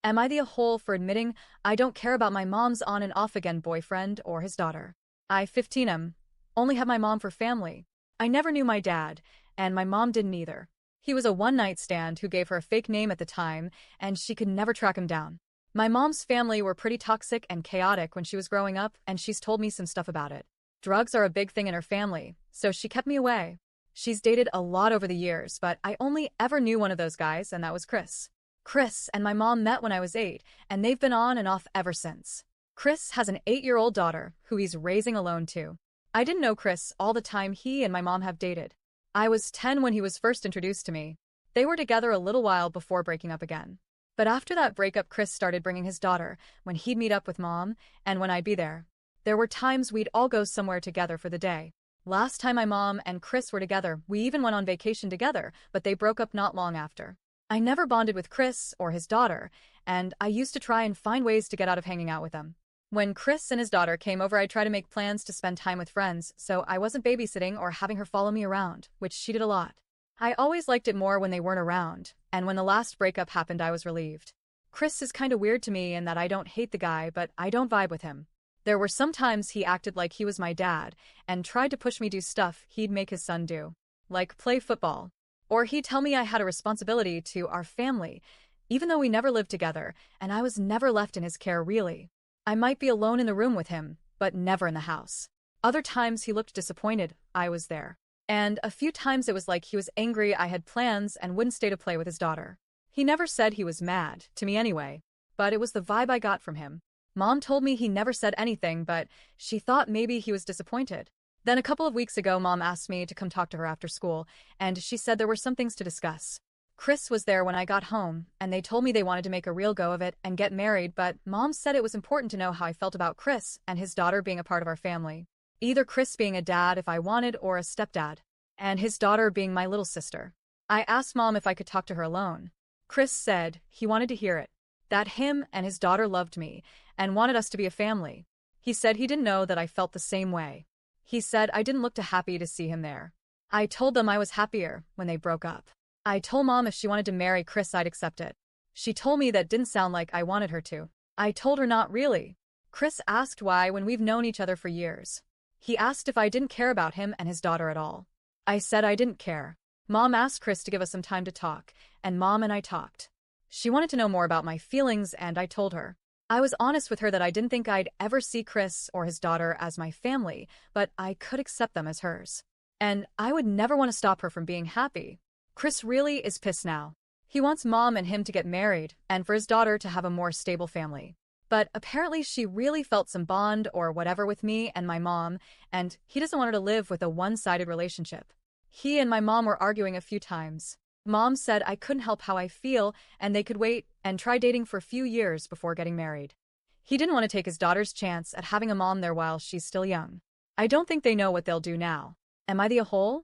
Am I the a-hole for admitting I don't care about my mom's on and off again boyfriend or his daughter? I 15 am. Only have my mom for family. I never knew my dad, and my mom didn't either. He was a one-night stand who gave her a fake name at the time, and she could never track him down. My mom's family were pretty toxic and chaotic when she was growing up, and she's told me some stuff about it. Drugs are a big thing in her family, so she kept me away. She's dated a lot over the years, but I only ever knew one of those guys, and that was Chris. Chris and my mom met when I was 8, and they've been on and off ever since. Chris has an 8-year-old daughter, who he's raising alone too. I didn't know Chris all the time he and my mom have dated. I was 10 when he was first introduced to me. They were together a little while before breaking up again. But after that breakup, Chris started bringing his daughter when he'd meet up with mom, and when I'd be there. There were times we'd all go somewhere together for the day. Last time my mom and Chris were together, we even went on vacation together, but they broke up not long after. I never bonded with Chris or his daughter, and I used to try and find ways to get out of hanging out with them. When Chris and his daughter came over, I'd try to make plans to spend time with friends, so I wasn't babysitting or having her follow me around, which she did a lot. I always liked it more when they weren't around, and when the last breakup happened, I was relieved. Chris is kinda weird to me in that I don't hate the guy, but I don't vibe with him. There were some times he acted like he was my dad, and tried to push me do stuff he'd make his son do. Like play football. Or he'd tell me I had a responsibility to our family, even though we never lived together, and I was never left in his care really. I might be alone in the room with him, but never in the house. Other times he looked disappointed I was there. And a few times it was like he was angry I had plans and wouldn't stay to play with his daughter. He never said he was mad, to me anyway, but it was the vibe I got from him. Mom told me he never said anything, but she thought maybe he was disappointed. Then a couple of weeks ago, Mom asked me to come talk to her after school, and she said there were some things to discuss. Chris was there when I got home, and they told me they wanted to make a real go of it and get married, but Mom said it was important to know how I felt about Chris and his daughter being a part of our family. Either Chris being a dad if I wanted or a stepdad, and his daughter being my little sister. I asked Mom if I could talk to her alone. Chris said he wanted to hear it, that him and his daughter loved me and wanted us to be a family. He said he didn't know that I felt the same way. He said I didn't look too happy to see him there. I told them I was happier when they broke up. I told Mom if she wanted to marry Chris, I'd accept it. She told me that didn't sound like I wanted her to. I told her not really. Chris asked why when we've known each other for years. He asked if I didn't care about him and his daughter at all. I said I didn't care. Mom asked Chris to give us some time to talk, and Mom and I talked. She wanted to know more about my feelings, and I told her. I was honest with her that I didn't think I'd ever see Chris or his daughter as my family, but I could accept them as hers. And I would never want to stop her from being happy. Chris really is pissed now. He wants Mom and him to get married, and for his daughter to have a more stable family. But apparently she really felt some bond or whatever with me and my mom, and he doesn't want her to live with a one-sided relationship. He and my mom were arguing a few times. Mom said I couldn't help how I feel, and they could wait and try dating for a few years before getting married. He didn't want to take his daughter's chance at having a mom there while she's still young. I don't think they know what they'll do now. Am I the a-hole?